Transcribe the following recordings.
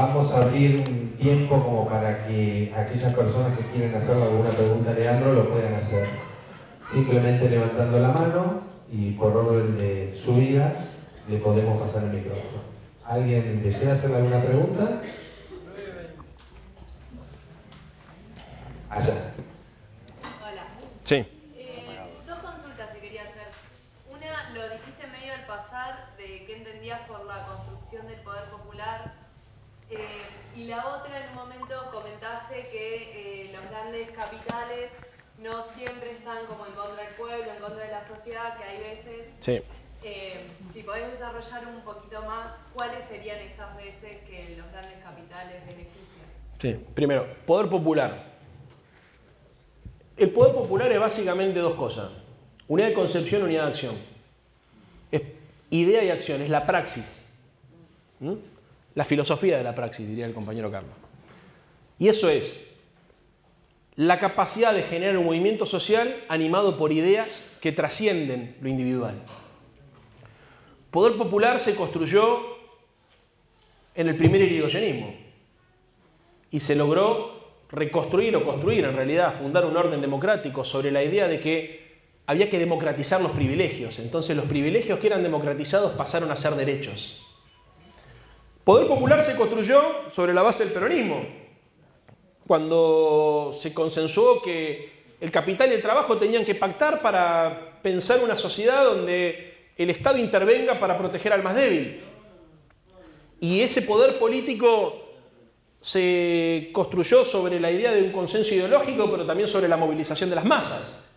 vamos a abrir un tiempo como para que aquellas personas que quieren hacerle alguna pregunta a Leandro lo puedan hacer. Simplemente levantando la mano y por orden de subida le podemos pasar el micrófono. ¿Alguien desea hacerle alguna pregunta? Allá. Hola. Sí. Dos consultas te quería hacer. Una, lo dijiste medio al pasar, de qué entendías por la construcción del poder popular. Y la otra, en un momento comentaste que los grandes capitales no siempre están como en contra del pueblo, en contra de la sociedad, que hay veces... Sí. Si podés desarrollar un poquito más, ¿cuáles serían esas veces que los grandes capitales benefician? Sí. Primero, poder popular. El poder popular es básicamente dos cosas. Unidad de concepción, unidad de acción. Es idea y acción, es la praxis. La filosofía de la praxis, diría el compañero Carlos. Y eso es la capacidad de generar un movimiento social animado por ideas que trascienden lo individual. Poder popular se construyó en el primer irigoyenismo y se logró reconstruir o construir, en realidad, fundar un orden democrático sobre la idea de que había que democratizar los privilegios. Entonces los privilegios que eran democratizados pasaron a ser derechos. Poder popular se construyó sobre la base del peronismo, cuando se consensuó que el capital y el trabajo tenían que pactar para pensar una sociedad donde el Estado intervenga para proteger al más débil. Y ese poder político se construyó sobre la idea de un consenso ideológico, pero también sobre la movilización de las masas.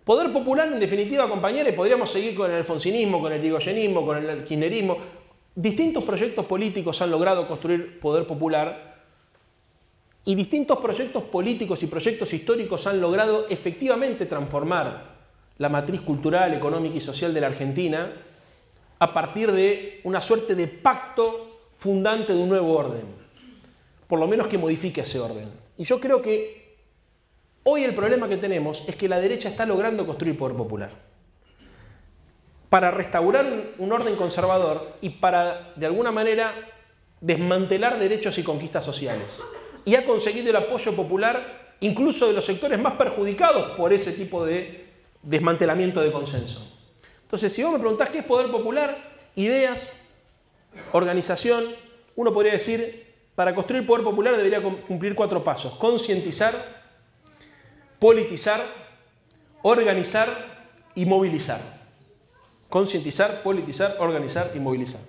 Poder popular, en definitiva, compañeros, podríamos seguir con el alfonsinismo, con el irigoyenismo, con el kirchnerismo. Distintos proyectos políticos han logrado construir poder popular y distintos proyectos políticos y proyectos históricos han logrado efectivamente transformar la matriz cultural, económica y social de la Argentina a partir de una suerte de pacto fundante de un nuevo orden, por lo menos que modifique ese orden. Y yo creo que hoy el problema que tenemos es que la derecha está logrando construir poder popular para restaurar un orden conservador y para, de alguna manera, desmantelar derechos y conquistas sociales. Y ha conseguido el apoyo popular incluso de los sectores más perjudicados por ese tipo de desmantelamiento de consenso. Entonces, si vos me preguntás qué es poder popular, ideas, organización, uno podría decir, para construir poder popular debería cumplir 4 pasos: concientizar, politizar, organizar y movilizar. Concientizar, politizar, organizar y movilizar.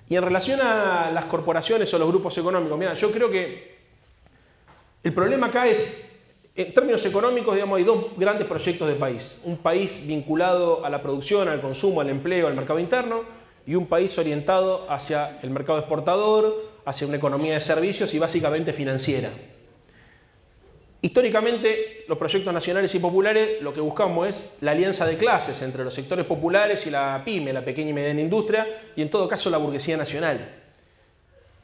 Y en relación a las corporaciones o los grupos económicos, mira, yo creo que el problema acá es, en términos económicos, digamos, hay dos grandes proyectos de país. Un país vinculado a la producción, al consumo, al empleo, al mercado interno, y un país orientado hacia el mercado exportador, hacia una economía de servicios y básicamente financiera. Históricamente, los proyectos nacionales y populares lo que buscamos es la alianza de clases entre los sectores populares y la PYME, la pequeña y mediana industria, y en todo caso la burguesía nacional.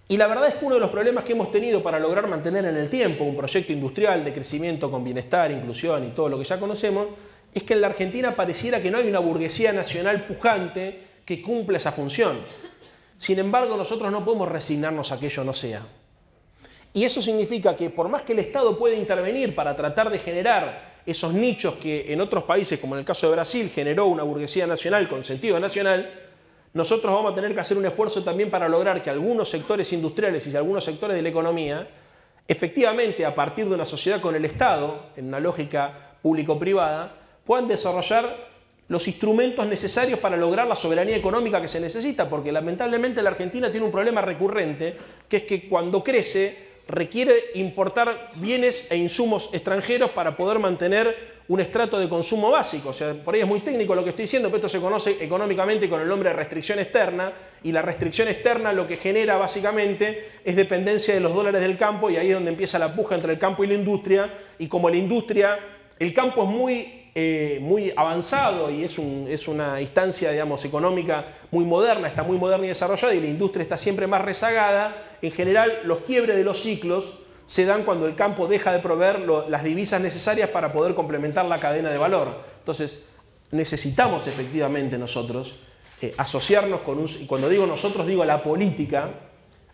Y la verdad es que uno de los problemas que hemos tenido para lograr mantener en el tiempo un proyecto industrial de crecimiento con bienestar, inclusión y todo lo que ya conocemos, es que en la Argentina pareciera que no hay una burguesía nacional pujante que cumpla esa función. Sin embargo, nosotros no podemos resignarnos a que ello no sea. Y eso significa que por más que el Estado pueda intervenir para tratar de generar esos nichos que en otros países, como en el caso de Brasil, generó una burguesía nacional con sentido nacional, nosotros vamos a tener que hacer un esfuerzo también para lograr que algunos sectores industriales y algunos sectores de la economía, efectivamente, a partir de una sociedad con el Estado, en una lógica público-privada, puedan desarrollar los instrumentos necesarios para lograr la soberanía económica que se necesita, porque lamentablemente la Argentina tiene un problema recurrente, que es que cuando crece requiere importar bienes e insumos extranjeros para poder mantener un estrato de consumo básico. O sea, por ahí es muy técnico lo que estoy diciendo, pero esto se conoce económicamente con el nombre de restricción externa, y la restricción externa lo que genera básicamente es dependencia de los dólares del campo, y ahí es donde empieza la puja entre el campo y la industria, y como la industria, el campo es muy avanzado y es una instancia, digamos, económica muy moderna, está muy moderna y desarrollada, y la industria está siempre más rezagada. En general, los quiebres de los ciclos se dan cuando el campo deja de proveer las divisas necesarias para poder complementar la cadena de valor. Entonces, necesitamos efectivamente nosotros asociarnos con y cuando digo nosotros, digo la política,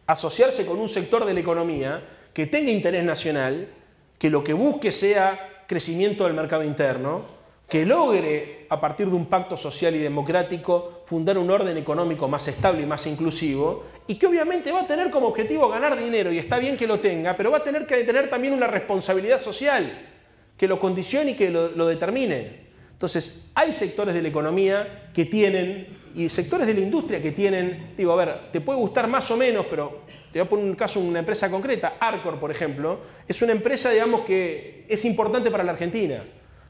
asociarse con un sector de la economía que tenga interés nacional, que lo que busque sea crecimiento del mercado interno, que logre, a partir de un pacto social y democrático, fundar un orden económico más estable y más inclusivo, y que obviamente va a tener como objetivo ganar dinero, y está bien que lo tenga, pero va a tener que tener también una responsabilidad social que lo condicione y que lo determine. Entonces, hay sectores de la economía que tienen, y sectores de la industria que tienen, digo, a ver, te puede gustar más o menos, pero te voy a poner un caso, una empresa concreta, Arcor, por ejemplo, es una empresa, digamos, que es importante para la Argentina,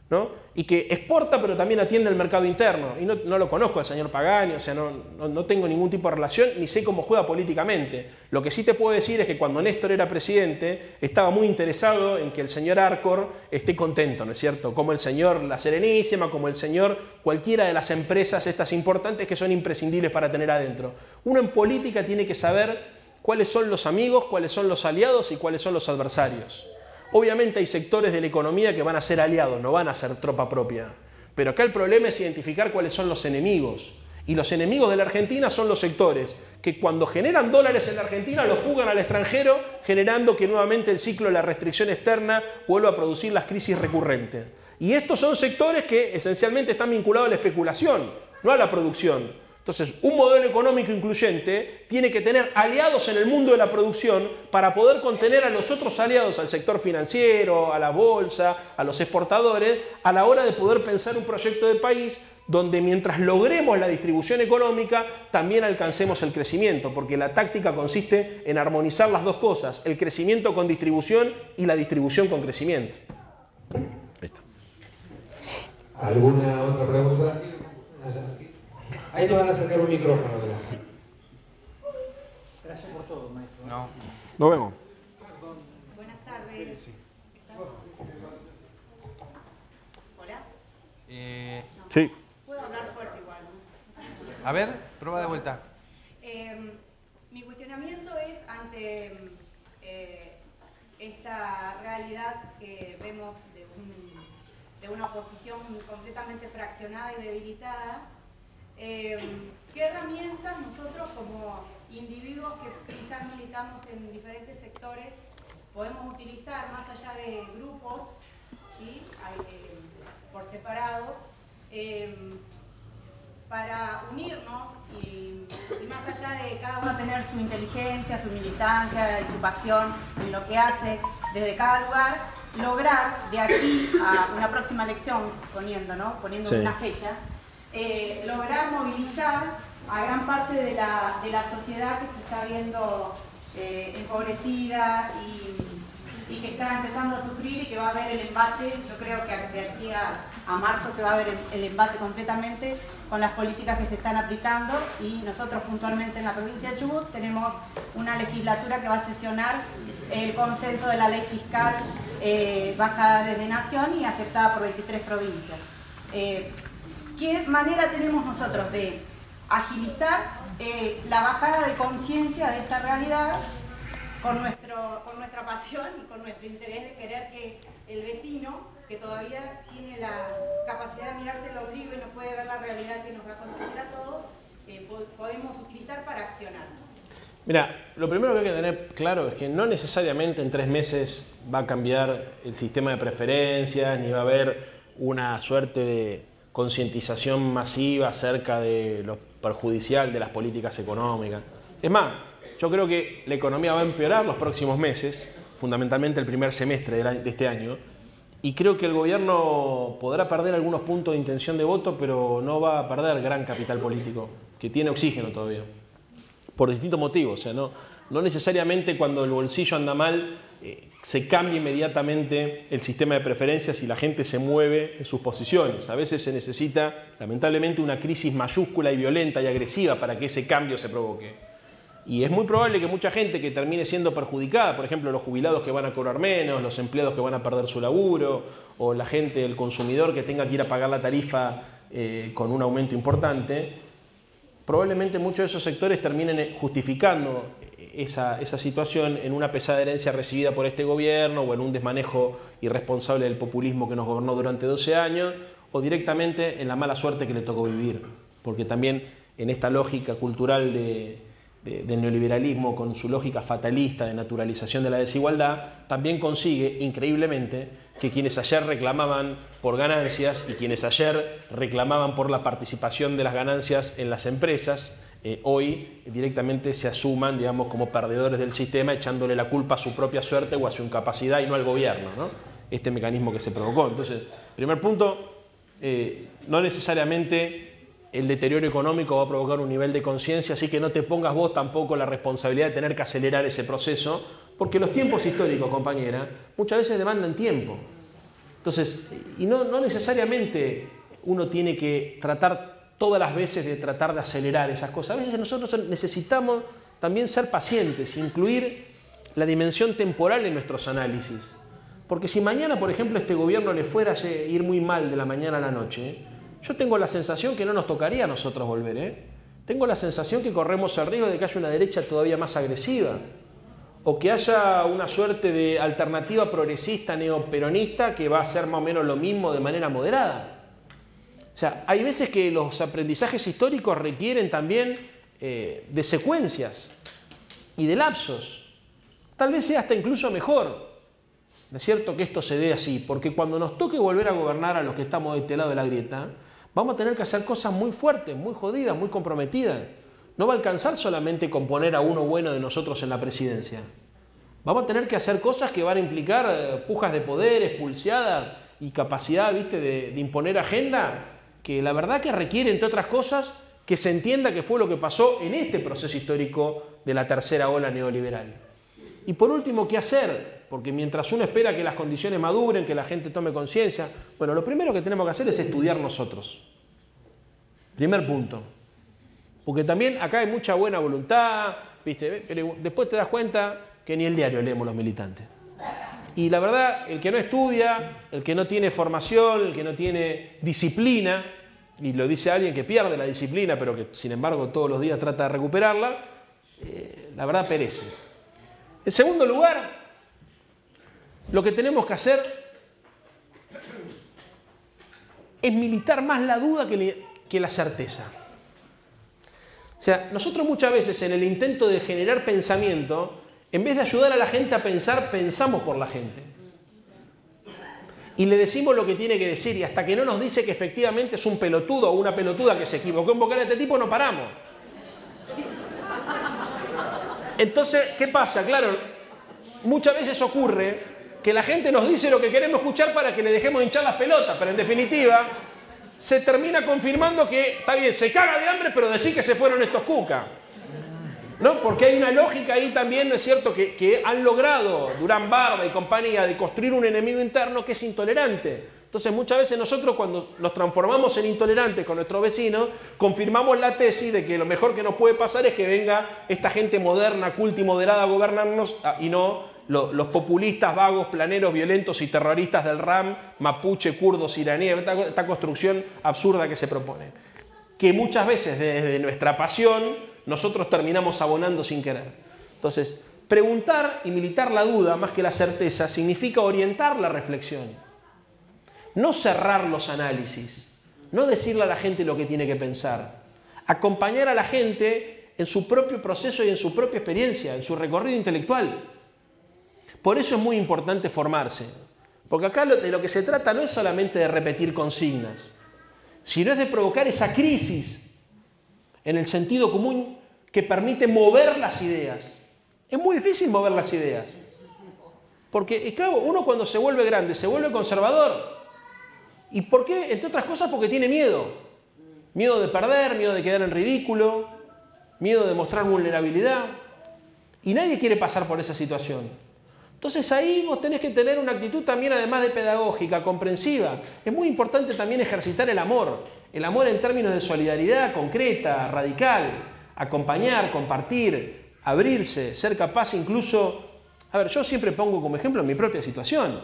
¿no? Y que exporta, pero también atiende al mercado interno. Y no lo conozco al señor Pagani, o sea, no tengo ningún tipo de relación, ni sé cómo juega políticamente. Lo que sí te puedo decir es que cuando Néstor era presidente, estaba muy interesado en que el señor Arcor esté contento, ¿no es cierto? Como el señor La Serenísima, como el señor cualquiera de las empresas estas importantes que son imprescindibles para tener adentro. Uno en política tiene que saber cuáles son los amigos, cuáles son los aliados y cuáles son los adversarios. Obviamente hay sectores de la economía que van a ser aliados, no van a ser tropa propia. Pero acá el problema es identificar cuáles son los enemigos. Y los enemigos de la Argentina son los sectores que cuando generan dólares en la Argentina los fugan al extranjero, generando que nuevamente el ciclo de la restricción externa vuelva a producir las crisis recurrentes. Y estos son sectores que esencialmente están vinculados a la especulación, no a la producción. Entonces, un modelo económico incluyente tiene que tener aliados en el mundo de la producción para poder contener a los otros aliados, al sector financiero, a la bolsa, a los exportadores, a la hora de poder pensar un proyecto de país donde mientras logremos la distribución económica, también alcancemos el crecimiento, porque la táctica consiste en armonizar las dos cosas, el crecimiento con distribución y la distribución con crecimiento. Listo. ¿Alguna otra pregunta? Ahí te van a acercar un micrófono. Gracias por todo, maestro. No. Nos vemos. Buenas tardes. ¿Hola? Sí. Puedo hablar fuerte igual. A ver, prueba de vuelta. Mi cuestionamiento es ante esta realidad que vemos de una oposición completamente fraccionada y debilitada. ¿Qué herramientas nosotros como individuos que quizás militamos en diferentes sectores podemos utilizar más allá de grupos, ¿sí? Por separado, para unirnos y más allá de cada uno tener su inteligencia, su militancia y su pasión en lo que hace desde cada lugar, lograr de aquí a una próxima elección, poniendo Sí. una fecha, lograr movilizar a gran parte de la sociedad que se está viendo empobrecida y que está empezando a sufrir y que va a ver el embate. Yo creo que de aquí a marzo se va a ver el embate completamente con las políticas que se están aplicando, y nosotros puntualmente en la provincia de Chubut tenemos una legislatura que va a sesionar el consenso de la ley fiscal bajada desde Nación y aceptada por 23 provincias. ¿Qué manera tenemos nosotros de agilizar la bajada de conciencia de esta realidad con nuestra pasión y con nuestro interés de querer que el vecino, que todavía tiene la capacidad de mirarse el ombligo y no puede ver la realidad que nos va a acontecer a todos, podemos utilizar para accionar? Mira, lo primero que hay que tener claro es que no necesariamente en 3 meses va a cambiar el sistema de preferencias, ni va a haber una suerte de concientización masiva acerca de lo perjudicial de las políticas económicas. Es más, yo creo que la economía va a empeorar los próximos meses, fundamentalmente el primer semestre de este año, y creo que el gobierno podrá perder algunos puntos de intención de voto, pero no va a perder gran capital político, que tiene oxígeno todavía, por distintos motivos. O sea, no necesariamente cuando el bolsillo anda mal se cambia inmediatamente el sistema de preferencias y la gente se mueve en sus posiciones. A veces se necesita, lamentablemente, una crisis mayúscula y violenta y agresiva para que ese cambio se provoque. Y es muy probable que mucha gente que termine siendo perjudicada, por ejemplo, los jubilados que van a cobrar menos, los empleados que van a perder su laburo, o la gente, el consumidor que tenga que ir a pagar la tarifa con un aumento importante, probablemente muchos de esos sectores terminen justificando esa situación en una pesada herencia recibida por este gobierno o en un desmanejo irresponsable del populismo que nos gobernó durante 12 años o directamente en la mala suerte que le tocó vivir. Porque también en esta lógica cultural de del neoliberalismo, con su lógica fatalista de naturalización de la desigualdad, también consigue, increíblemente, que quienes ayer reclamaban por ganancias y quienes ayer reclamaban por la participación de las ganancias en las empresas, hoy directamente se asuman, digamos, como perdedores del sistema, echándole la culpa a su propia suerte o a su incapacidad y no al gobierno, ¿no? Este mecanismo que se provocó. Entonces, primer punto, no necesariamente el deterioro económico va a provocar un nivel de conciencia, así que no te pongas vos tampoco la responsabilidad de tener que acelerar ese proceso, porque los tiempos históricos, compañera, muchas veces demandan tiempo. Entonces, y no necesariamente uno tiene que tratar todas las veces de tratar de acelerar esas cosas. A veces nosotros necesitamos también ser pacientes, incluir la dimensión temporal en nuestros análisis. Porque si mañana, por ejemplo, este gobierno le fuera a ir muy mal de la mañana a la noche, yo tengo la sensación que no nos tocaría a nosotros volver, Tengo la sensación que corremos el riesgo de que haya una derecha todavía más agresiva, o que haya una suerte de alternativa progresista neoperonista que va a hacer más o menos lo mismo de manera moderada. O sea, hay veces que los aprendizajes históricos requieren también de secuencias y de lapsos. Tal vez sea hasta incluso mejor, ¿no es cierto?, que esto se dé así, porque cuando nos toque volver a gobernar a los que estamos de este lado de la grieta, vamos a tener que hacer cosas muy fuertes, muy jodidas, muy comprometidas. No va a alcanzar solamente con poner a uno bueno de nosotros en la presidencia. Vamos a tener que hacer cosas que van a implicar pujas de poderes, pulseadas y capacidad, ¿viste?, de imponer agenda, que la verdad que requiere, entre otras cosas, que se entienda que fue lo que pasó en este proceso histórico de la tercera ola neoliberal. Y por último, ¿qué hacer? Porque mientras uno espera que las condiciones maduren, que la gente tome conciencia, bueno, lo primero que tenemos que hacer es estudiar nosotros. Primer punto. Porque también acá hay mucha buena voluntad, ¿viste? Pero después te das cuenta que ni el diario leemos los militantes. Y la verdad, el que no estudia, el que no tiene formación, el que no tiene disciplina, y lo dice alguien que pierde la disciplina, pero que sin embargo todos los días trata de recuperarla, la verdad perece. En segundo lugar, lo que tenemos que hacer es militar más la duda que la certeza. O sea, nosotros muchas veces en el intento de generar pensamiento, en vez de ayudar a la gente a pensar, pensamos por la gente. Y le decimos lo que tiene que decir, y hasta que no nos dice que efectivamente es un pelotudo o una pelotuda que se equivocó en invocar a este tipo, no paramos. Entonces, ¿qué pasa? Claro, muchas veces ocurre que la gente nos dice lo que queremos escuchar para que le dejemos hinchar las pelotas, pero en definitiva se termina confirmando que, está bien, se caga de hambre, pero decir que se fueron estos cucas. ¿No? Porque hay una lógica ahí también, ¿no es cierto?, que han logrado Durán Barba y compañía de construir un enemigo interno que es intolerante. Entonces muchas veces nosotros cuando nos transformamos en intolerantes con nuestros vecinos, confirmamos la tesis de que lo mejor que nos puede pasar es que venga esta gente moderna, culta y moderada a gobernarnos y no los populistas, vagos, planeros, violentos y terroristas del RAM, mapuche, kurdos, iraníes, esta construcción absurda que se propone. Que muchas veces desde nuestra pasión nosotros terminamos abonando sin querer. Entonces, preguntar y militar la duda más que la certeza significa orientar la reflexión. No cerrar los análisis, no decirle a la gente lo que tiene que pensar. Acompañar a la gente en su propio proceso y en su propia experiencia, en su recorrido intelectual. Por eso es muy importante formarse. Porque acá de lo que se trata no es solamente de repetir consignas, sino es de provocar esa crisis en el sentido común que permite mover las ideas. Es muy difícil mover las ideas. Porque, claro, uno cuando se vuelve grande, se vuelve conservador. ¿Y por qué? Entre otras cosas porque tiene miedo. Miedo de perder, miedo de quedar en ridículo, miedo de mostrar vulnerabilidad. Y nadie quiere pasar por esa situación. Entonces ahí vos tenés que tener una actitud también, además de pedagógica, comprensiva. Es muy importante también ejercitar el amor. El amor en términos de solidaridad concreta, radical. Acompañar, compartir, abrirse, ser capaz incluso... A ver, yo siempre pongo como ejemplo mi propia situación.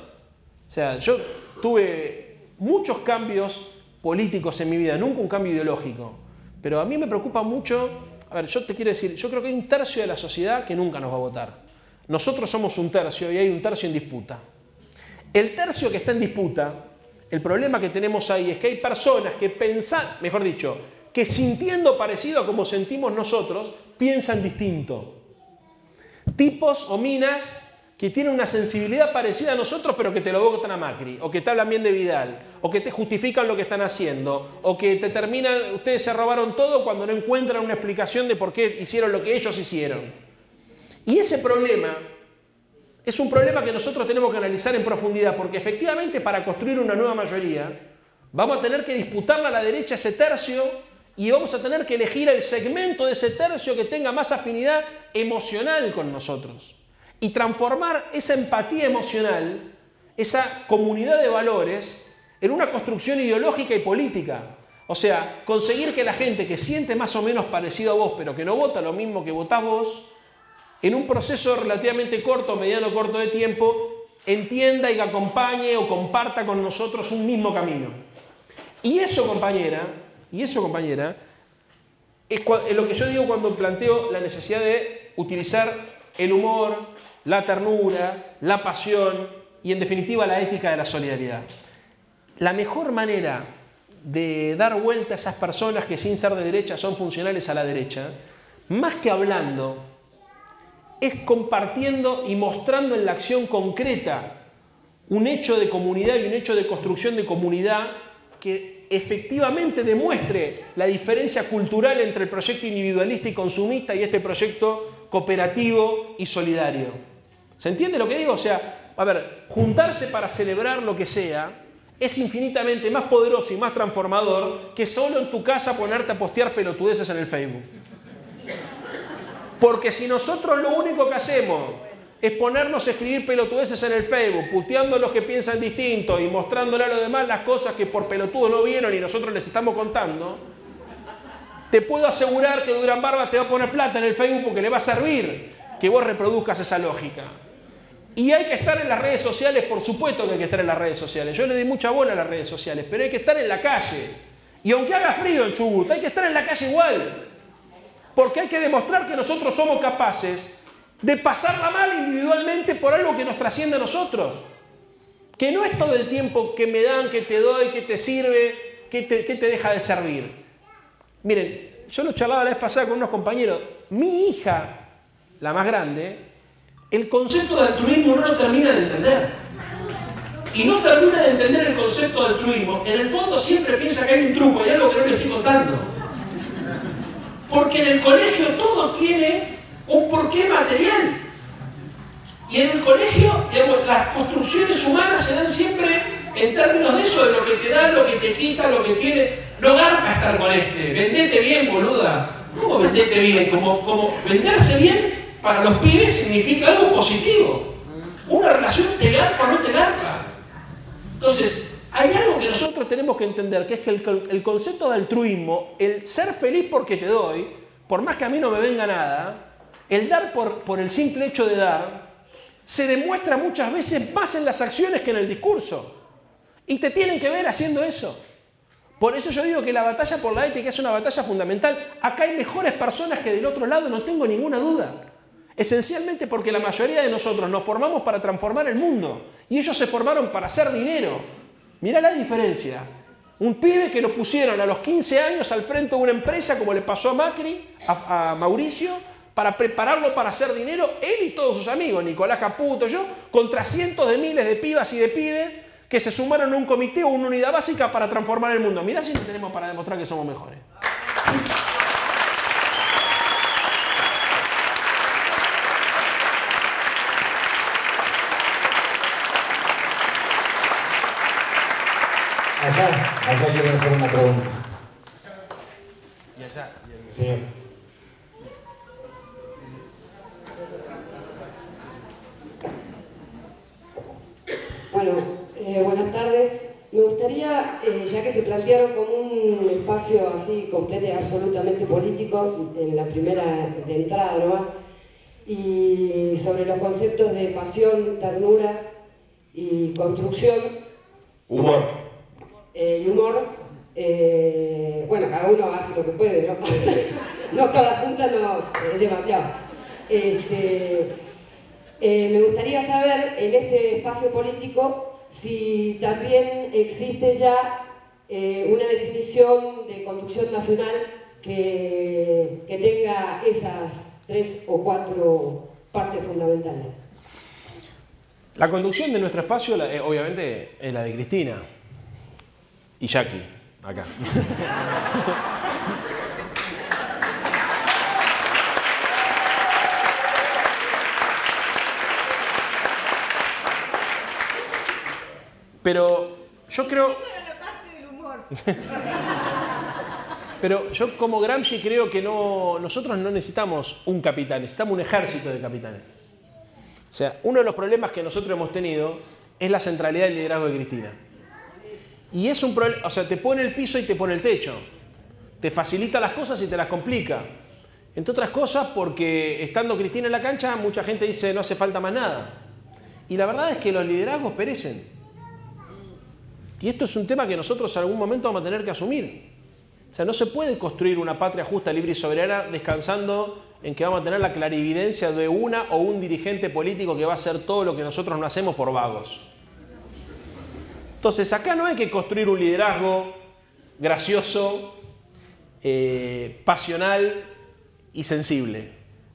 O sea, yo tuve muchos cambios políticos en mi vida, nunca un cambio ideológico. Pero a mí me preocupa mucho... A ver, yo te quiero decir, yo creo que hay un tercio de la sociedad que nunca nos va a votar. Nosotros somos un tercio y hay un tercio en disputa. El tercio que está en disputa, el problema que tenemos ahí es que hay personas que pensan, mejor dicho, que sintiendo parecido a como sentimos nosotros, piensan distinto. Tipos o minas que tienen una sensibilidad parecida a nosotros, pero que te lo votan a Macri, o que te hablan bien de Vidal, o que te justifican lo que están haciendo, o que te terminan, ustedes se robaron todo cuando no encuentran una explicación de por qué hicieron lo que ellos hicieron. Y ese problema es un problema que nosotros tenemos que analizar en profundidad, porque efectivamente para construir una nueva mayoría vamos a tener que disputarle a la derecha ese tercio y vamos a tener que elegir el segmento de ese tercio que tenga más afinidad emocional con nosotros. Y transformar esa empatía emocional, esa comunidad de valores, en una construcción ideológica y política. O sea, conseguir que la gente que siente más o menos parecido a vos, pero que no vota lo mismo que votás vos, en un proceso relativamente corto, mediano corto de tiempo, entienda y que acompañe o comparta con nosotros un mismo camino. Y eso, compañera, es lo que yo digo cuando planteo la necesidad de utilizar el humor, la ternura, la pasión y, en definitiva, la ética de la solidaridad. La mejor manera de dar vuelta a esas personas que sin ser de derecha son funcionales a la derecha, más que hablando, es compartiendo y mostrando en la acción concreta un hecho de comunidad y un hecho de construcción de comunidad que efectivamente demuestre la diferencia cultural entre el proyecto individualista y consumista y este proyecto cooperativo y solidario. ¿Se entiende lo que digo? O sea, a ver, juntarse para celebrar lo que sea es infinitamente más poderoso y más transformador que solo en tu casa ponerte a postear pelotudeces en el Facebook. Porque si nosotros lo único que hacemos es ponernos a escribir pelotudeces en el Facebook, puteando a los que piensan distinto y mostrándole a los demás las cosas que por pelotudos no vieron y nosotros les estamos contando, te puedo asegurar que Durán Barba te va a poner plata en el Facebook porque le va a servir que vos reproduzcas esa lógica. Y hay que estar en las redes sociales, por supuesto que hay que estar en las redes sociales. Yo le di mucha bola a las redes sociales, pero hay que estar en la calle. Y aunque haga frío en Chubut, hay que estar en la calle igual. Porque hay que demostrar que nosotros somos capaces de pasarla mal individualmente por algo que nos trasciende a nosotros. Que no es todo el tiempo que me dan, que te doy, que te sirve, que te deja de servir. Miren, yo lo charlaba la vez pasada con unos compañeros. Mi hija, la más grande, el concepto de altruismo no lo termina de entender. Y no termina de entender el concepto de altruismo. En el fondo siempre piensa que hay un truco, hay algo que no le estoy contando. Porque en el colegio todo tiene un porqué material. Y en el colegio, digamos, las construcciones humanas se dan siempre en términos de eso, de lo que te da, lo que te quita, lo que tiene. No garpa estar con este. Vendete bien, boluda. ¿Cómo vendete bien? Como venderse bien para los pibes significa algo positivo. Una relación te garpa o no te garpa. Entonces, hay algo que nosotros tenemos que entender, que es que el concepto de altruismo, el ser feliz porque te doy, por más que a mí no me venga nada, el dar por el simple hecho de dar, se demuestra muchas veces más en las acciones que en el discurso. Y te tienen que ver haciendo eso. Por eso yo digo que la batalla por la ética es una batalla fundamental. Acá hay mejores personas que del otro lado, no tengo ninguna duda. Esencialmente porque la mayoría de nosotros nos formamos para transformar el mundo. Y ellos se formaron para hacer dinero. Mirá la diferencia. Un pibe que lo pusieron a los 15 años al frente de una empresa, como le pasó a Macri, a Mauricio, para prepararlo para hacer dinero, él y todos sus amigos, Nicolás Caputo, yo, contra cientos de miles de pibas y de pibes que se sumaron a un comité o una unidad básica para transformar el mundo. Mirá si no tenemos para demostrar que somos mejores. Allá quieren hacer una pregunta. Y allá. Sí. Bueno, buenas tardes. Me gustaría, ya que se plantearon como un espacio así completo y absolutamente político, en la primera de entrada nomás, y sobre los conceptos de pasión, ternura y construcción. Humor. Y humor, bueno, cada uno hace lo que puede, ¿no? No todas juntas, no, es demasiado. Me gustaría saber en este espacio político si también existe ya una definición de conducción nacional que tenga esas 3 o 4 partes fundamentales. La conducción de nuestro espacio, obviamente, es la de Cristina y Jackie, acá. Pero yo creo... Esa era la parte del humor. Pero yo como Gramsci creo que nosotros no necesitamos un capitán, necesitamos un ejército de capitanes. O sea, uno de los problemas que nosotros hemos tenido es la centralidad del liderazgo de Cristina. Y es un problema, o sea, te pone el piso y te pone el techo. Te facilita las cosas y te las complica. Entre otras cosas porque estando Cristina en la cancha, mucha gente dice no hace falta más nada. Y la verdad es que los liderazgos perecen. Y esto es un tema que nosotros en algún momento vamos a tener que asumir. O sea, no se puede construir una patria justa, libre y soberana descansando en que vamos a tener la clarividencia de una o un dirigente político que va a hacer todo lo que nosotros no hacemos por vagos. Entonces, acá no hay que construir un liderazgo gracioso, pasional y sensible.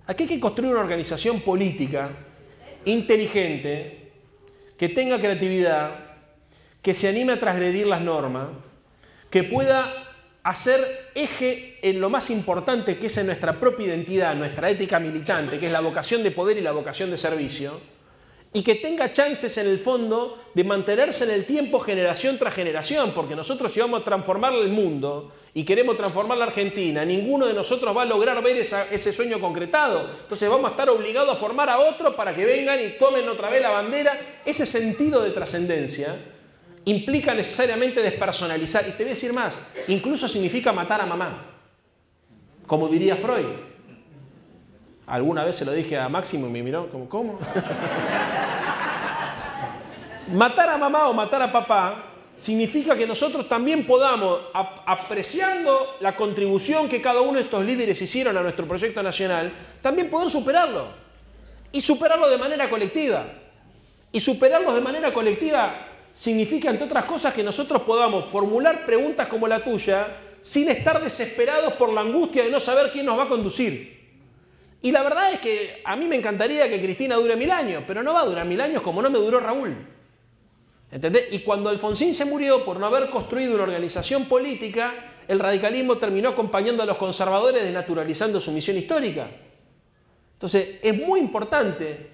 Aquí hay que construir una organización política inteligente, que tenga creatividad, que se anime a transgredir las normas, que pueda hacer eje en lo más importante que es en nuestra propia identidad, nuestra ética militante, que es la vocación de poder y la vocación de servicio, y que tenga chances en el fondo de mantenerse en el tiempo generación tras generación, porque nosotros si vamos a transformar el mundo y queremos transformar la Argentina, ninguno de nosotros va a lograr ver ese sueño concretado. Entonces vamos a estar obligados a formar a otros para que vengan y tomen otra vez la bandera. Ese sentido de trascendencia implica necesariamente despersonalizar. Y te voy a decir más, incluso significa matar a mamá, como diría Freud. Alguna vez se lo dije a Máximo y me miró como, ¿cómo? Matar a mamá o matar a papá significa que nosotros también podamos, apreciando la contribución que cada uno de estos líderes hicieron a nuestro proyecto nacional, también poder superarlo. Y superarlo de manera colectiva. Y superarlos de manera colectiva significa, entre otras cosas, que nosotros podamos formular preguntas como la tuya sin estar desesperados por la angustia de no saber quién nos va a conducir. Y la verdad es que a mí me encantaría que Cristina dure 1000 años, pero no va a durar 1000 años como no me duró Raúl. ¿Entendés? Y cuando Alfonsín se murió por no haber construido una organización política, el radicalismo terminó acompañando a los conservadores desnaturalizando su misión histórica. Entonces, es muy importante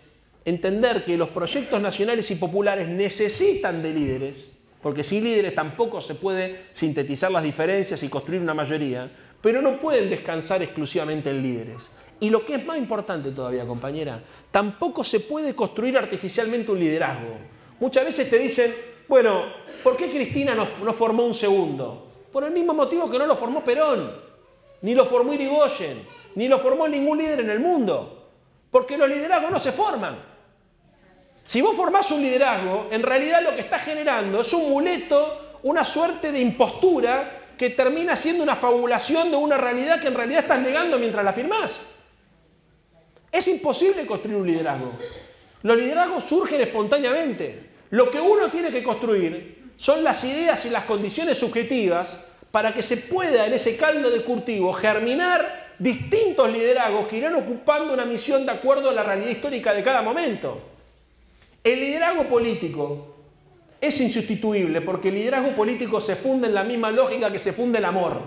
entender que los proyectos nacionales y populares necesitan de líderes, porque sin líderes tampoco se puede sintetizar las diferencias y construir una mayoría, pero no pueden descansar exclusivamente en líderes. Y lo que es más importante todavía, compañera, tampoco se puede construir artificialmente un liderazgo. Muchas veces te dicen, bueno, ¿por qué Cristina no formó un segundo? Por el mismo motivo que no lo formó Perón, ni lo formó Irigoyen, ni lo formó ningún líder en el mundo. Porque los liderazgos no se forman. Si vos formás un liderazgo, en realidad lo que estás generando es un muleto, una suerte de impostura que termina siendo una fabulación de una realidad que en realidad estás negando mientras la firmás. Es imposible construir un liderazgo. Los liderazgos surgen espontáneamente. Lo que uno tiene que construir son las ideas y las condiciones subjetivas para que se pueda en ese caldo de cultivo germinar distintos liderazgos que irán ocupando una misión de acuerdo a la realidad histórica de cada momento. El liderazgo político es insustituible porque el liderazgo político se funde en la misma lógica que se funde el amor.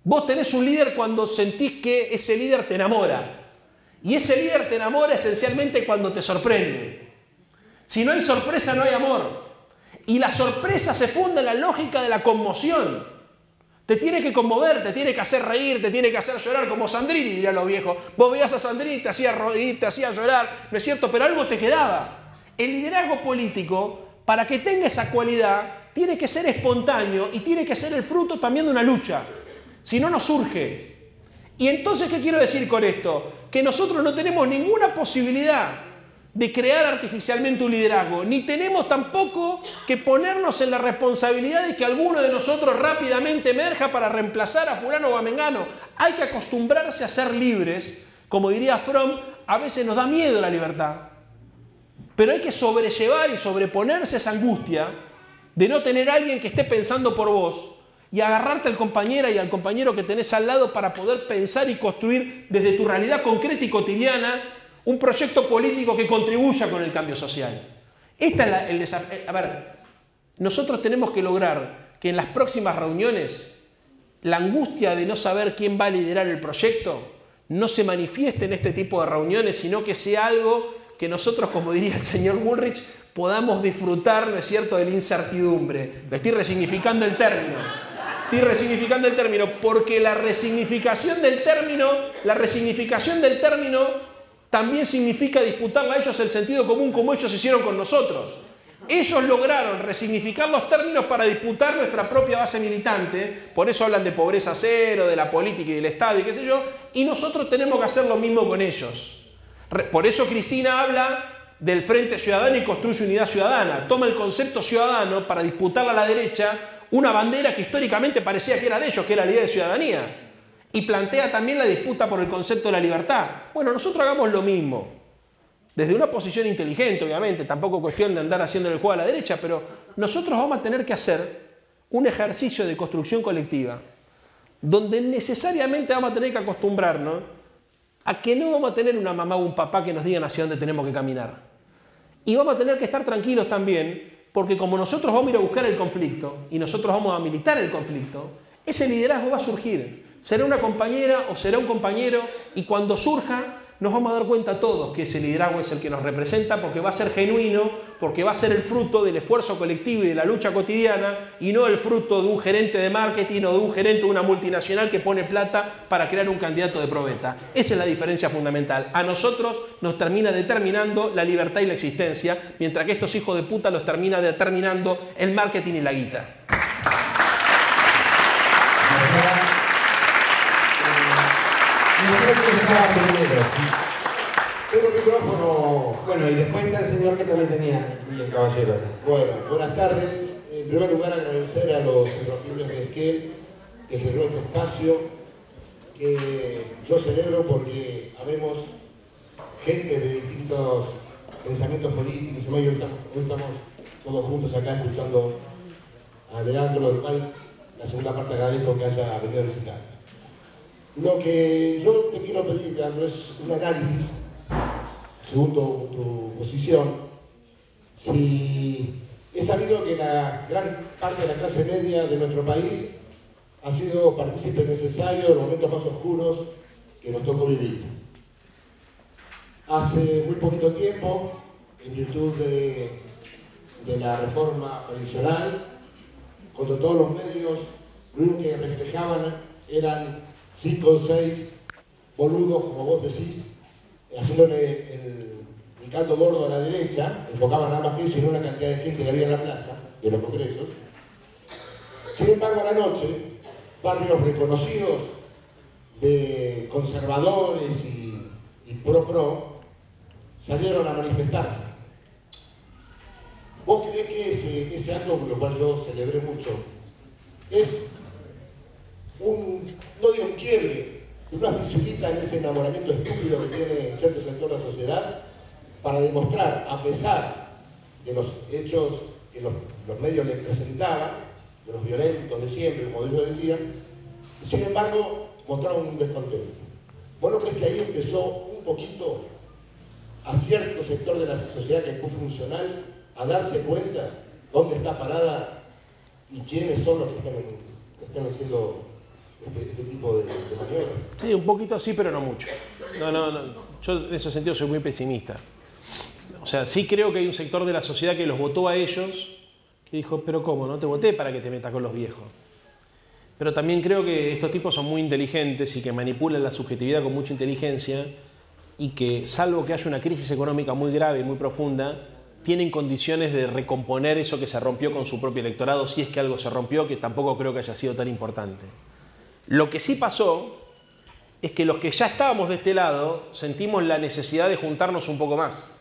Vos tenés un líder cuando sentís que ese líder te enamora. Y ese líder te enamora esencialmente cuando te sorprende. Si no hay sorpresa, no hay amor. Y la sorpresa se funda en la lógica de la conmoción. Te tiene que conmover, te tiene que hacer reír, te tiene que hacer llorar, como Sandrini, dirían los viejos. Vos veías a Sandrini y te hacía reír, te hacía llorar, ¿no es cierto? Pero algo te quedaba. El liderazgo político, para que tenga esa cualidad, tiene que ser espontáneo y tiene que ser el fruto también de una lucha. Si no, no surge. Y entonces, ¿qué quiero decir con esto? Que nosotros no tenemos ninguna posibilidad de crear artificialmente un liderazgo, ni tenemos tampoco que ponernos en la responsabilidad de que alguno de nosotros rápidamente emerja para reemplazar a fulano o a mengano. Hay que acostumbrarse a ser libres. Como diría Fromm, a veces nos da miedo la libertad. Pero hay que sobrellevar y sobreponerse a esa angustia de no tener a alguien que esté pensando por vos y agarrarte al compañera y al compañero que tenés al lado para poder pensar y construir desde tu realidad concreta y cotidiana un proyecto político que contribuya con el cambio social. Esta es el desafío. A ver, nosotros tenemos que lograr que en las próximas reuniones la angustia de no saber quién va a liderar el proyecto no se manifieste en este tipo de reuniones, sino que sea algo que nosotros, como diría el señor Bullrich, podamos disfrutar, ¿no es cierto?, de la incertidumbre. Estoy resignificando el término. Porque la resignificación del término también significa disputarle a ellos el sentido común como ellos hicieron con nosotros. Ellos lograron resignificar los términos para disputar nuestra propia base militante, por eso hablan de pobreza cero, de la política y del Estado y qué sé yo, y nosotros tenemos que hacer lo mismo con ellos. Por eso Cristina habla del Frente Ciudadano y construye unidad ciudadana. Toma el concepto ciudadano para disputarle a la derecha una bandera que históricamente parecía que era de ellos, que era la idea de ciudadanía. Y plantea también la disputa por el concepto de la libertad. Bueno, nosotros hagamos lo mismo. Desde una posición inteligente, obviamente, tampoco cuestión de andar haciendo el juego a la derecha, pero nosotros vamos a tener que hacer un ejercicio de construcción colectiva donde necesariamente vamos a tener que acostumbrarnos a que no vamos a tener una mamá o un papá que nos digan hacia dónde tenemos que caminar. Y vamos a tener que estar tranquilos también, porque como nosotros vamos a ir a buscar el conflicto y nosotros vamos a militar el conflicto, ese liderazgo va a surgir. Será una compañera o será un compañero, y cuando surja nos vamos a dar cuenta todos que ese liderazgo es el que nos representa, porque va a ser genuino, porque va a ser el fruto del esfuerzo colectivo y de la lucha cotidiana, y no el fruto de un gerente de marketing o de un gerente de una multinacional que pone plata para crear un candidato de probeta. Esa es la diferencia fundamental. A nosotros nos termina determinando la libertad y la existencia, mientras que estos hijos de puta los termina determinando el marketing y la guita. Tengo micrófono. Bueno, y después está el señor que también tenía, y el caballero. Bueno, buenas tardes. En primer lugar, agradecer a los irrompibles de Esquel que generó este espacio, que yo celebro porque habemos gente de distintos pensamientos políticos, y hoy estamos todos juntos acá escuchando a Leandro, del cual la segunda parte agradezco que haya venido a visitar. Lo que yo te quiero pedir, Leandro, es un análisis, según tu posición. Si es sabido que la gran parte de la clase media de nuestro país ha sido partícipe necesario de los momentos más oscuros que nos tocó vivir. Hace muy poquito tiempo, en virtud de la reforma previsional, cuando todos los medios lo único que reflejaban eran 5 o 6 boludos, como vos decís, haciéndole el caldo gordo a la derecha, enfocaban nada más que eso y no la cantidad de gente que había en la plaza, de los congresos. Sin embargo, a la noche, barrios reconocidos de conservadores y pro salieron a manifestarse. ¿Vos creés que ese acto, lo cual yo celebré mucho, es no digo un quiebre, una fisurita en ese enamoramiento estúpido que tiene cierto sector de la sociedad, para demostrar, a pesar de los hechos que los medios les presentaban, de los violentos de siempre, como ellos decían, sin embargo, mostraron un descontento? ¿Vos no crees que ahí empezó un poquito a cierto sector de la sociedad que fue funcional a darse cuenta dónde está parada y quiénes son los que están haciendo este tipo de maniobras? Sí, un poquito sí, pero no mucho. No. Yo en ese sentido soy muy pesimista. O sea, sí creo que hay un sector de la sociedad que los votó a ellos, que dijo, pero ¿cómo? No te voté para que te metas con los viejos. Pero también creo que estos tipos son muy inteligentes y que manipulan la subjetividad con mucha inteligencia, y que, salvo que haya una crisis económica muy grave y muy profunda, tienen condiciones de recomponer eso que se rompió con su propio electorado, si es que algo se rompió, que tampoco creo que haya sido tan importante. Lo que sí pasó es que los que ya estábamos de este lado sentimos la necesidad de juntarnos un poco más.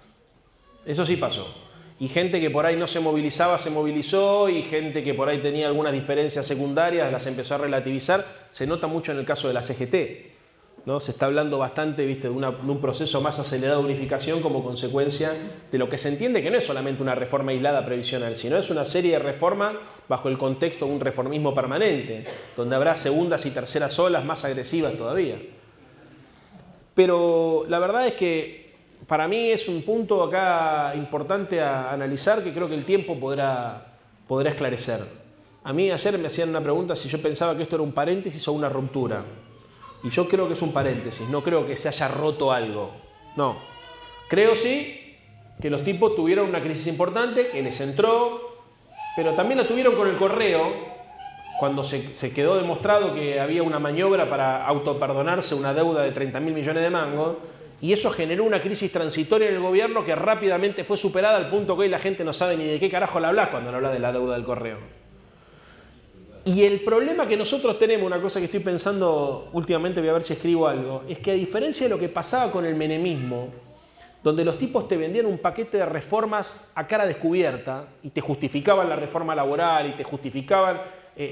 Eso sí pasó. Y gente que por ahí no se movilizaba, se movilizó, y gente que por ahí tenía algunas diferencias secundarias las empezó a relativizar. Se nota mucho en el caso de la CGT, ¿no? Se está hablando bastante, ¿viste?, de un proceso más acelerado de unificación como consecuencia de lo que se entiende que no es solamente una reforma aislada previsional, sino es una serie de reformas bajo el contexto de un reformismo permanente, donde habrá segundas y terceras olas más agresivas todavía. Pero la verdad es que para mí es un punto acá importante a analizar que creo que el tiempo podrá esclarecer. A mí ayer me hacían una pregunta si yo pensaba que esto era un paréntesis o una ruptura. Y yo creo que es un paréntesis, no creo que se haya roto algo. No. Creo sí que los tipos tuvieron una crisis importante, que les entró, pero también la tuvieron con el correo, cuando se quedó demostrado que había una maniobra para autoperdonarse una deuda de 30.000 millones de mangos, y eso generó una crisis transitoria en el gobierno que rápidamente fue superada al punto que hoy la gente no sabe ni de qué carajo le hablas cuando le habla de la deuda del correo. Y el problema que nosotros tenemos, una cosa que estoy pensando últimamente, voy a ver si escribo algo, es que a diferencia de lo que pasaba con el menemismo, donde los tipos te vendían un paquete de reformas a cara descubierta y te justificaban la reforma laboral y te justificaban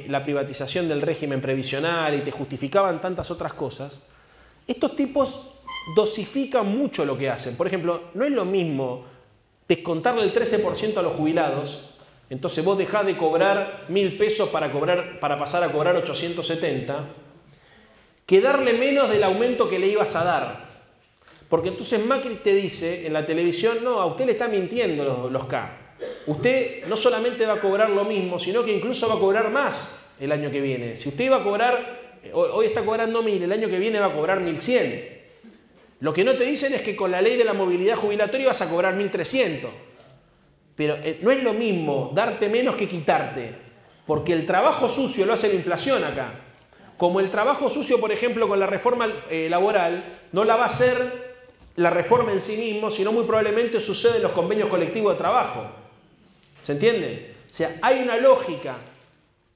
la privatización del régimen previsional y te justificaban tantas otras cosas, estos tipos dosifican mucho lo que hacen. Por ejemplo, no es lo mismo descontarle el 13% a los jubilados, entonces vos dejás de cobrar 1.000 pesos para pasar a cobrar 870, que darle menos del aumento que le ibas a dar. Porque entonces Macri te dice en la televisión, no, a usted le está mintiendo los K. Usted no solamente va a cobrar lo mismo, sino que incluso va a cobrar más el año que viene. Si usted iba a cobrar, hoy está cobrando 1.000, el año que viene va a cobrar 1.100. Lo que no te dicen es que con la ley de la movilidad jubilatoria vas a cobrar 1.300. Pero no es lo mismo darte menos que quitarte, porque el trabajo sucio lo hace la inflación acá. Como el trabajo sucio, por ejemplo, con la reforma laboral, no la va a hacer la reforma en sí mismo, sino muy probablemente sucede en los convenios colectivos de trabajo. ¿Se entiende? O sea, hay una lógica.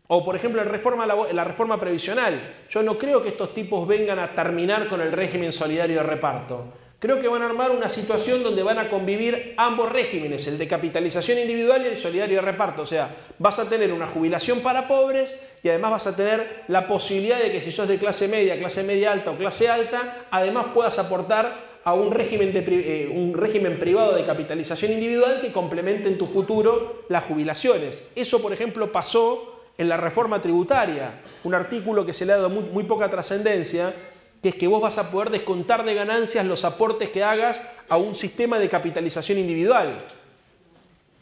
O, por ejemplo, la reforma previsional. Yo no creo que estos tipos vengan a terminar con el régimen solidario de reparto. Creo que van a armar una situación donde van a convivir ambos regímenes, el de capitalización individual y el solidario de reparto. O sea, vas a tener una jubilación para pobres y además vas a tener la posibilidad de que si sos de clase media alta o clase alta, además puedas aportar a un régimen privado de capitalización individual que complemente en tu futuro las jubilaciones. Eso, por ejemplo, pasó en la reforma tributaria, un artículo que se le ha dado muy poca trascendencia, que es que vos vas a poder descontar de ganancias los aportes que hagas a un sistema de capitalización individual.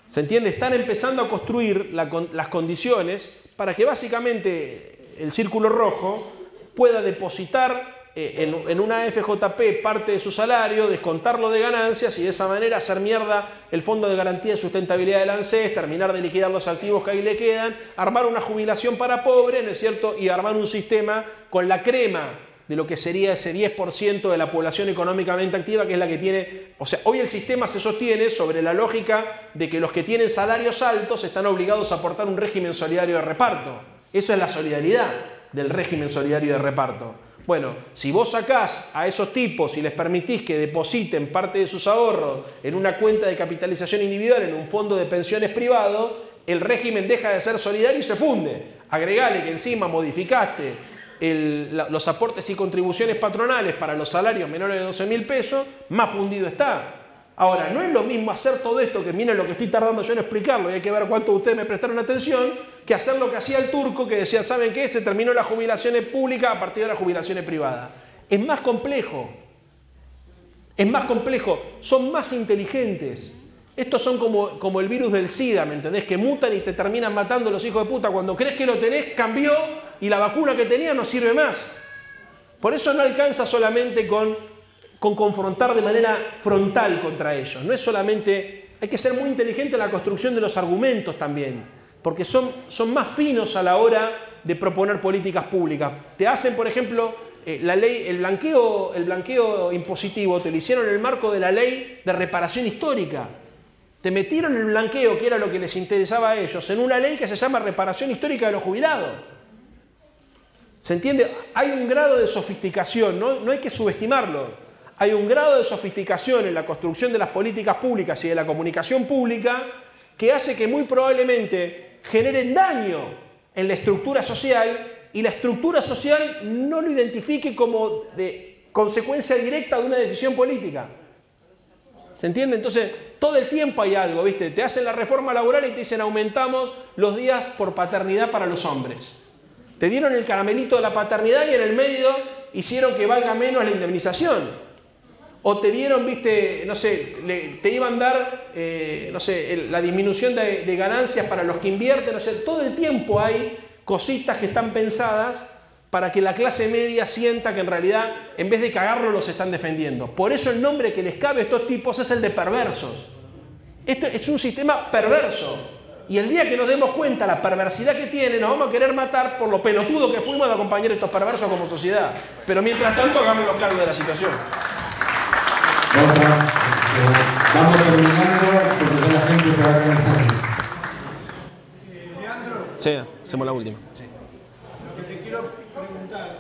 ¿Se entiende? Están empezando a construir las condiciones para que básicamente el Círculo Rojo pueda depositar en una AFJP parte de su salario, descontarlo de ganancias y de esa manera hacer mierda el Fondo de Garantía de Sustentabilidad del ANSES, terminar de liquidar los activos que ahí le quedan, armar una jubilación para pobres, ¿no es cierto? Y armar un sistema con la crema de lo que sería ese 10% de la población económicamente activa, que es la que tiene... O sea, hoy el sistema se sostiene sobre la lógica de que los que tienen salarios altos están obligados a aportar un régimen solidario de reparto. Eso es la solidaridad del régimen solidario de reparto. Bueno, si vos sacás a esos tipos y les permitís que depositen parte de sus ahorros en una cuenta de capitalización individual, en un fondo de pensiones privado, el régimen deja de ser solidario y se funde. Agregale que encima modificaste los aportes y contribuciones patronales para los salarios menores de 12.000 pesos, más fundido está. Ahora, no es lo mismo hacer todo esto, que miren lo que estoy tardando yo en explicarlo, y hay que ver cuánto ustedes me prestaron atención, que hacer lo que hacía el turco, que decía, ¿saben qué? Se terminó las jubilaciones públicas a partir de las jubilaciones privadas. Es más complejo. Es más complejo. Son más inteligentes. Estos son como el virus del SIDA, ¿me entendés? Que mutan y te terminan matando los hijos de puta. Cuando crees que lo tenés, cambió y la vacuna que tenía no sirve más. Por eso no alcanza solamente con confrontar de manera frontal contra ellos. No es solamente... Hay que ser muy inteligente en la construcción de los argumentos también, porque son más finos a la hora de proponer políticas públicas. Te hacen, por ejemplo, la ley, el blanqueo impositivo, te lo hicieron en el marco de la ley de reparación histórica. Te metieron el blanqueo, que era lo que les interesaba a ellos, en una ley que se llama reparación histórica de los jubilados. ¿Se entiende? Hay un grado de sofisticación, no hay que subestimarlo. Hay un grado de sofisticación en la construcción de las políticas públicas y de la comunicación pública que hace que muy probablemente generen daño en la estructura social y la estructura social no lo identifique como de consecuencia directa de una decisión política. ¿Se entiende? Entonces, todo el tiempo hay algo, ¿viste? Te hacen la reforma laboral y te dicen aumentamos los días por paternidad para los hombres. Te dieron el caramelito de la paternidad y en el medio hicieron que valga menos la indemnización. O te dieron, viste, no sé, te iban a dar, no sé, la disminución de ganancias para los que invierten, no sé, todo el tiempo hay cositas que están pensadas para que la clase media sienta que en realidad, en vez de cagarlo, los están defendiendo. Por eso el nombre que les cabe a estos tipos es el de perversos. Esto es un sistema perverso. Y el día que nos demos cuenta la perversidad que tiene, nos vamos a querer matar por lo pelotudo que fuimos de acompañar a estos perversos como sociedad. Pero mientras tanto, hagamos los cargos de la situación. Vamos terminando porque ya la gente se va cansando. Leandro. Sí, hacemos la última. Sí. Lo que te quiero preguntar,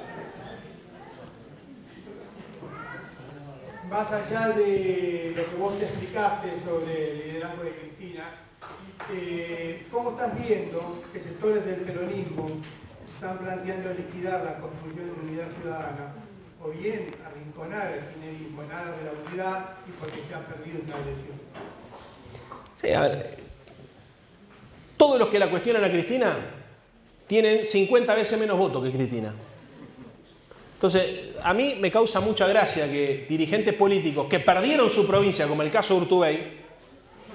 más allá de lo que vos te explicaste sobre el liderazgo de Cristina, ¿cómo estás viendo que sectores del peronismo están planteando liquidar la construcción de una unidad ciudadana? O bien arrinconar el kirchnerismo en aras de la unidad y porque se ha perdido una elección. Sí, a ver. Todos los que la cuestionan a Cristina tienen 50 veces menos votos que Cristina. Entonces, a mí me causa mucha gracia que dirigentes políticos que perdieron su provincia, como el caso de Urtubey,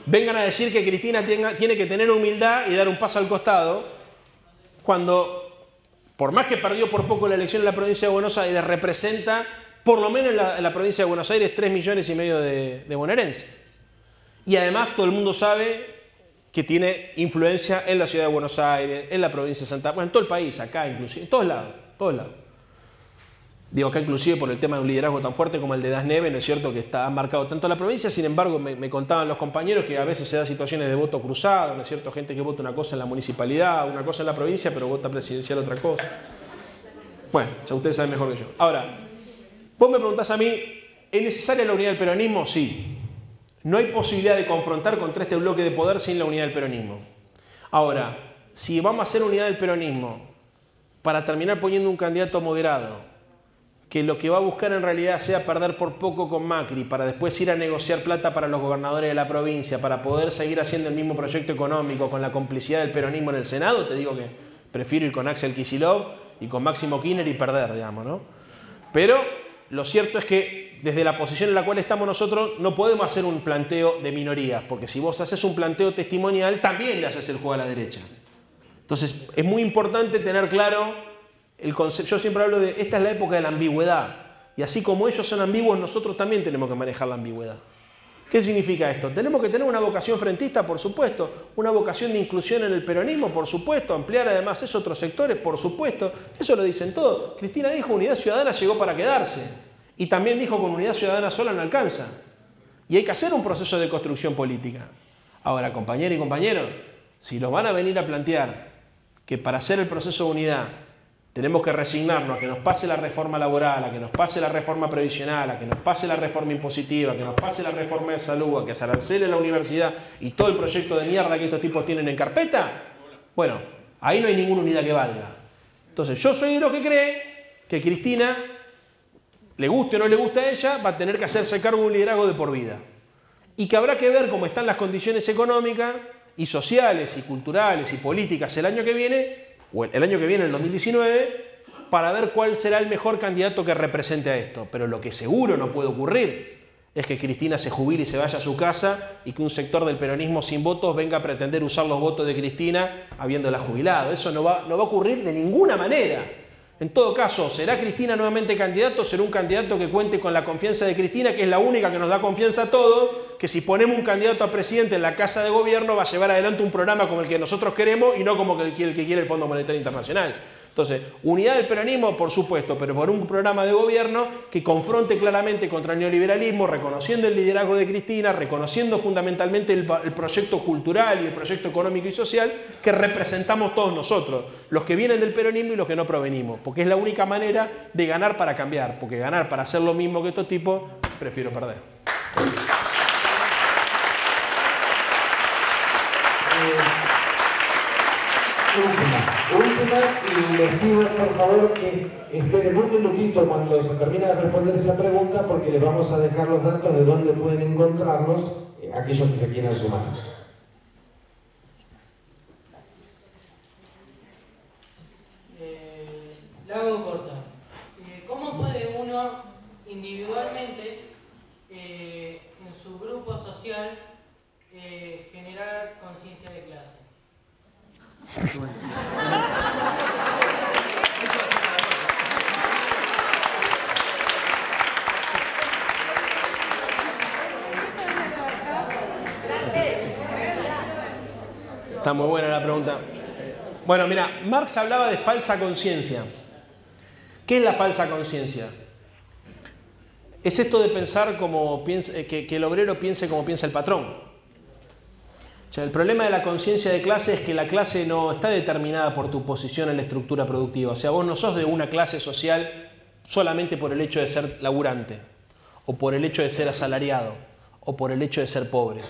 vengan a decir que Cristina tiene que tener humildad y dar un paso al costado, cuando, por más que perdió por poco la elección en la provincia de Buenos Aires, representa, por lo menos en la provincia de Buenos Aires, 3,5 millones de bonaerenses. Y además todo el mundo sabe que tiene influencia en la ciudad de Buenos Aires, en la provincia de Santa Fe, en todo el país, acá inclusive, en todos lados, todos lados. Digo acá inclusive por el tema de un liderazgo tan fuerte como el de Das Neves, no es cierto que está marcado tanto la provincia, sin embargo me contaban los compañeros que a veces se da situaciones de voto cruzado, no es cierto, gente que vota una cosa en la municipalidad, una cosa en la provincia, pero vota presidencial otra cosa. Bueno, ya ustedes saben mejor que yo. Ahora, vos me preguntás a mí, ¿es necesaria la unidad del peronismo? Sí. No hay posibilidad de confrontar contra este bloque de poder sin la unidad del peronismo. Ahora, si vamos a hacer unidad del peronismo para terminar poniendo un candidato moderado, que lo que va a buscar en realidad sea perder por poco con Macri, para después ir a negociar plata para los gobernadores de la provincia, para poder seguir haciendo el mismo proyecto económico con la complicidad del peronismo en el Senado, te digo que prefiero ir con Axel Kicillof y con Máximo Kirchner y perder, digamos, ¿no? Pero lo cierto es que desde la posición en la cual estamos nosotros no podemos hacer un planteo de minorías, porque si vos haces un planteo testimonial, también le haces el juego a la derecha. Entonces, es muy importante tener claro el concepto. Yo siempre hablo de, esta es la época de la ambigüedad, y así como ellos son ambiguos, nosotros también tenemos que manejar la ambigüedad. ¿Qué significa esto? Tenemos que tener una vocación frentista, por supuesto, una vocación de inclusión en el peronismo, por supuesto, ampliar además eso a otros sectores, por supuesto, eso lo dicen todos. Cristina dijo, unidad ciudadana llegó para quedarse, y también dijo, con unidad ciudadana sola no alcanza, y hay que hacer un proceso de construcción política. Ahora, compañeras y compañeros, si los van a venir a plantear que para hacer el proceso de unidad tenemos que resignarnos a que nos pase la reforma laboral, a que nos pase la reforma previsional, a que nos pase la reforma impositiva, a que nos pase la reforma de salud, a que se arancele la universidad y todo el proyecto de mierda que estos tipos tienen en carpeta, bueno, ahí no hay ninguna unidad que valga. Entonces, yo soy de los que cree que Cristina, le guste o no le guste a ella, va a tener que hacerse cargo de un liderazgo de por vida. Y que habrá que ver cómo están las condiciones económicas y sociales y culturales y políticas el año que viene, o el año que viene, el 2019, para ver cuál será el mejor candidato que represente a esto. Pero lo que seguro no puede ocurrir es que Cristina se jubile y se vaya a su casa y que un sector del peronismo sin votos venga a pretender usar los votos de Cristina habiéndola jubilado. Eso no va a ocurrir de ninguna manera. En todo caso, ¿será Cristina nuevamente candidato? ¿Será un candidato que cuente con la confianza de Cristina, que es la única que nos da confianza a todos, que si ponemos un candidato a presidente en la Casa de Gobierno va a llevar adelante un programa como el que nosotros queremos y no como el que quiere el Fondo Monetario Internacional? Entonces, unidad del peronismo, por supuesto, pero por un programa de gobierno que confronte claramente contra el neoliberalismo, reconociendo el liderazgo de Cristina, reconociendo fundamentalmente el proyecto cultural y el proyecto económico y social que representamos todos nosotros, los que vienen del peronismo y los que no provenimos, porque es la única manera de ganar para cambiar, porque ganar para hacer lo mismo que estos tipos, prefiero perder. Última, y les pido por favor que esperen un minutito cuando se termine de responder esa pregunta, porque les vamos a dejar los datos de dónde pueden encontrarnos aquellos que se quieran sumar. La hago corta. ¿Cómo puede uno individualmente en su grupo social generar conciencia de clase? Está muy buena la pregunta. Bueno, mira, Marx hablaba de falsa conciencia. ¿Qué es la falsa conciencia? Es esto de pensar como que el obrero piense como piensa el patrón. O sea, el problema de la conciencia de clase es que la clase no está determinada por tu posición en la estructura productiva. O sea, vos no sos de una clase social solamente por el hecho de ser laburante, o por el hecho de ser asalariado, o por el hecho de ser pobre.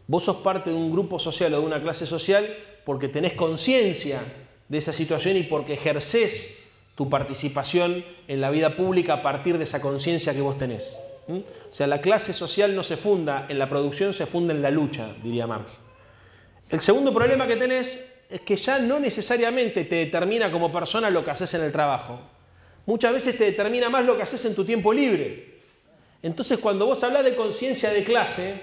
Vos sos parte de un grupo social o de una clase social porque tenés conciencia de esa situación y porque ejercés tu participación en la vida pública a partir de esa conciencia que vos tenés. O sea, la clase social no se funda en la producción, se funda en la lucha, diría Marx. El segundo problema que tenés es que ya no necesariamente te determina como persona lo que haces en el trabajo. Muchas veces te determina más lo que haces en tu tiempo libre. Entonces, cuando vos hablás de conciencia de clase,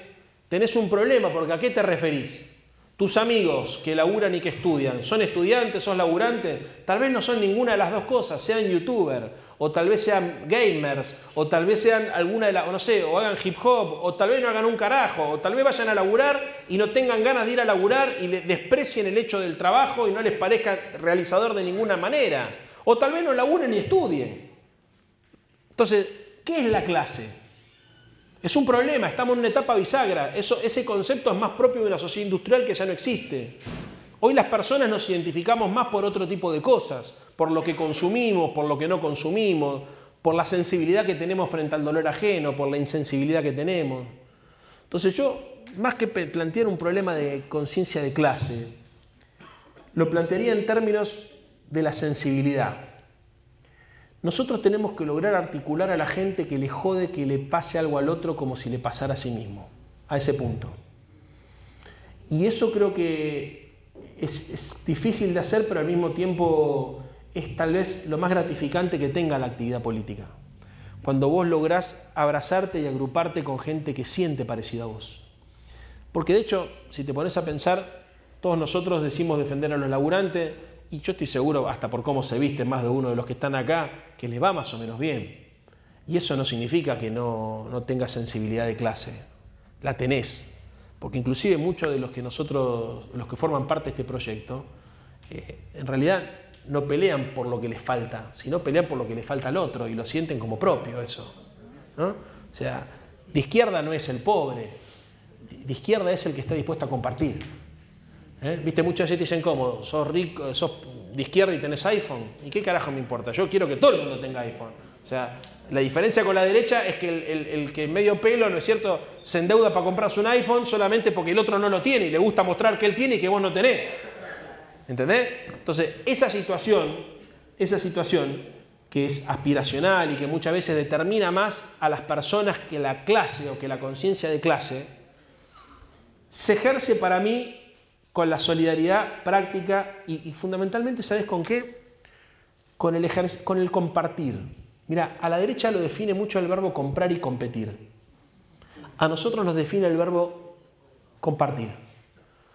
tenés un problema, porque ¿a qué te referís? Tus amigos que laburan y que estudian, ¿son estudiantes, sos laburantes? Tal vez no son ninguna de las dos cosas, sean youtubers, o tal vez sean gamers, o tal vez sean alguna de las, o no sé, o hagan hip hop, o tal vez no hagan un carajo, o tal vez vayan a laburar y no tengan ganas de ir a laburar y desprecien el hecho del trabajo y no les parezca realizador de ninguna manera. O tal vez no laburen ni estudien. Entonces, ¿qué es la clase? Es un problema, estamos en una etapa bisagra. Ese concepto es más propio de una sociedad industrial que ya no existe. Hoy las personas nos identificamos más por otro tipo de cosas, por lo que consumimos, por lo que no consumimos, por la sensibilidad que tenemos frente al dolor ajeno, por la insensibilidad que tenemos. Entonces yo, más que plantear un problema de conciencia de clase, lo plantearía en términos de la sensibilidad. Nosotros tenemos que lograr articular a la gente que le jode que le pase algo al otro como si le pasara a sí mismo, a ese punto. Y eso creo que es difícil de hacer, pero al mismo tiempo es tal vez lo más gratificante que tenga la actividad política. Cuando vos lográs abrazarte y agruparte con gente que siente parecido a vos. Porque de hecho, si te pones a pensar, todos nosotros decimos defender a los laburantes, y yo estoy seguro, hasta por cómo se viste más de uno de los que están acá, que les va más o menos bien. Y eso no significa que no tengas sensibilidad de clase. La tenés. Porque inclusive muchos de los que forman parte de este proyecto, en realidad no pelean por lo que les falta, sino pelean por lo que les falta al otro y lo sienten como propio eso, ¿no? O sea, de izquierda no es el pobre, de izquierda es el que está dispuesto a compartir. Viste, muchas veces dicen, ¿cómo? Sos rico, sos de izquierda y tenés iPhone. ¿Y qué carajo me importa? Yo quiero que todo el mundo tenga iPhone. O sea, la diferencia con la derecha es que el que medio pelo, ¿no es cierto?, se endeuda para comprarse un iPhone solamente porque el otro no lo tiene y le gusta mostrar que él tiene y que vos no tenés. ¿Entendés? Entonces, esa situación que es aspiracional y que muchas veces determina más a las personas que la clase o que la conciencia de clase, se ejerce para mí con la solidaridad práctica y fundamentalmente, ¿sabes con qué? Con el compartir. Mira, a la derecha lo define mucho el verbo comprar y competir. A nosotros nos define el verbo compartir.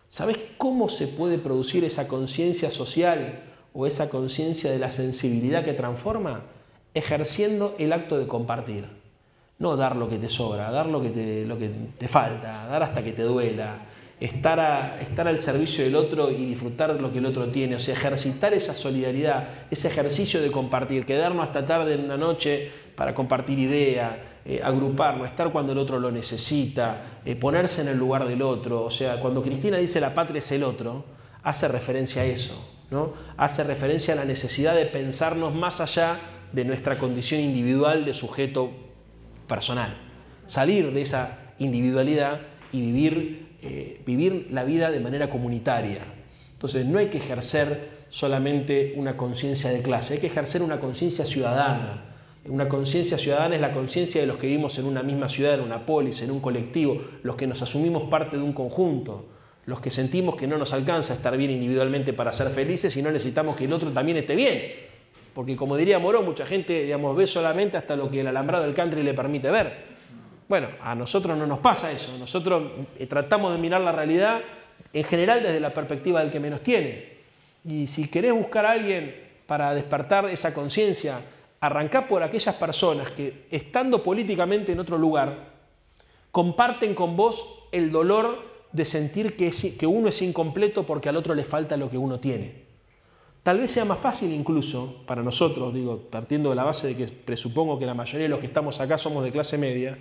¿Sabes cómo se puede producir esa conciencia social o esa conciencia de la sensibilidad que transforma? Ejerciendo el acto de compartir. No dar lo que te sobra, dar lo que te falta, dar hasta que te duela. Estar al servicio del otro y disfrutar lo que el otro tiene, o sea, ejercitar esa solidaridad, ese ejercicio de compartir, quedarnos hasta tarde en una noche para compartir ideas, agruparnos, estar cuando el otro lo necesita, ponerse en el lugar del otro. O sea, cuando Cristina dice la patria es el otro, hace referencia a eso, ¿no? Hace referencia a la necesidad de pensarnos más allá de nuestra condición individual de sujeto personal, salir de esa individualidad y vivir la vida de manera comunitaria. Entonces no hay que ejercer solamente una conciencia de clase, hay que ejercer una conciencia ciudadana. Una conciencia ciudadana es la conciencia de los que vivimos en una misma ciudad, en una polis, en un colectivo, los que nos asumimos parte de un conjunto, los que sentimos que no nos alcanza estar bien individualmente para ser felices y no necesitamos que el otro también esté bien. Porque como diría Moró, mucha gente, digamos, ve solamente hasta lo que el alambrado del country le permite ver. Bueno, a nosotros no nos pasa eso. Nosotros tratamos de mirar la realidad en general desde la perspectiva del que menos tiene. Y si querés buscar a alguien para despertar esa conciencia, arrancá por aquellas personas que, estando políticamente en otro lugar, comparten con vos el dolor de sentir que uno es incompleto porque al otro le falta lo que uno tiene. Tal vez sea más fácil incluso para nosotros, digo, partiendo de la base de que presupongo que la mayoría de los que estamos acá somos de clase media,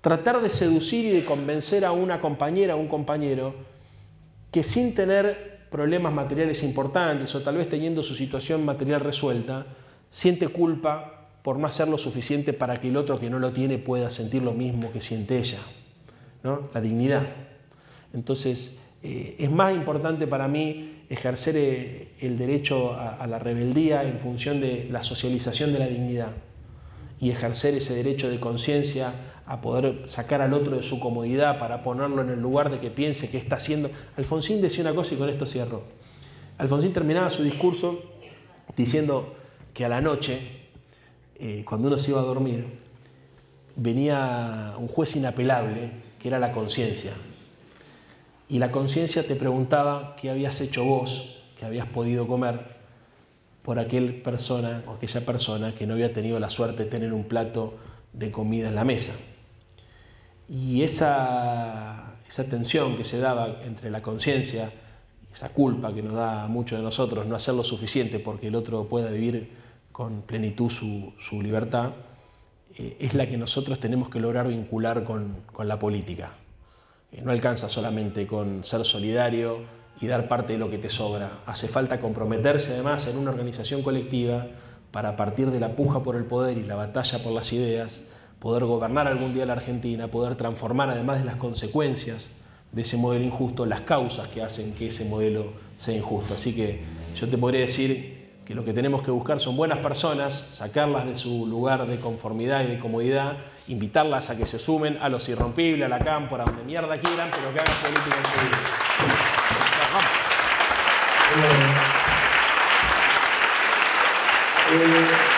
tratar de seducir y de convencer a una compañera o un compañero que sin tener problemas materiales importantes o tal vez teniendo su situación material resuelta, siente culpa por no hacer lo suficiente para que el otro que no lo tiene pueda sentir lo mismo que siente ella, ¿no? La dignidad. Entonces, es más importante para mí ejercer el derecho a la rebeldía en función de la socialización de la dignidad y ejercer ese derecho de conciencia a poder sacar al otro de su comodidad para ponerlo en el lugar de que piense que está haciendo. Alfonsín decía una cosa y con esto cierro. Alfonsín terminaba su discurso diciendo que a la noche, cuando uno se iba a dormir, venía un juez inapelable, que era la conciencia. Y la conciencia te preguntaba qué habías hecho vos, qué habías podido comer por aquella persona que no había tenido la suerte de tener un plato de comida en la mesa. Y esa tensión que se daba entre la conciencia, esa culpa que nos da a muchos de nosotros no hacer lo suficiente porque el otro pueda vivir con plenitud su libertad, es la que nosotros tenemos que lograr vincular con la política. No alcanza solamente con ser solidario y dar parte de lo que te sobra. Hace falta comprometerse además en una organización colectiva para, a partir de la puja por el poder y la batalla por las ideas, poder gobernar algún día la Argentina, poder transformar, además de las consecuencias de ese modelo injusto, las causas que hacen que ese modelo sea injusto. Así que yo te podría decir que lo que tenemos que buscar son buenas personas, sacarlas de su lugar de conformidad y de comodidad, invitarlas a que se sumen a los irrompibles, a la cámpora, a donde mierda quieran, pero que hagan política en su vida. Vamos.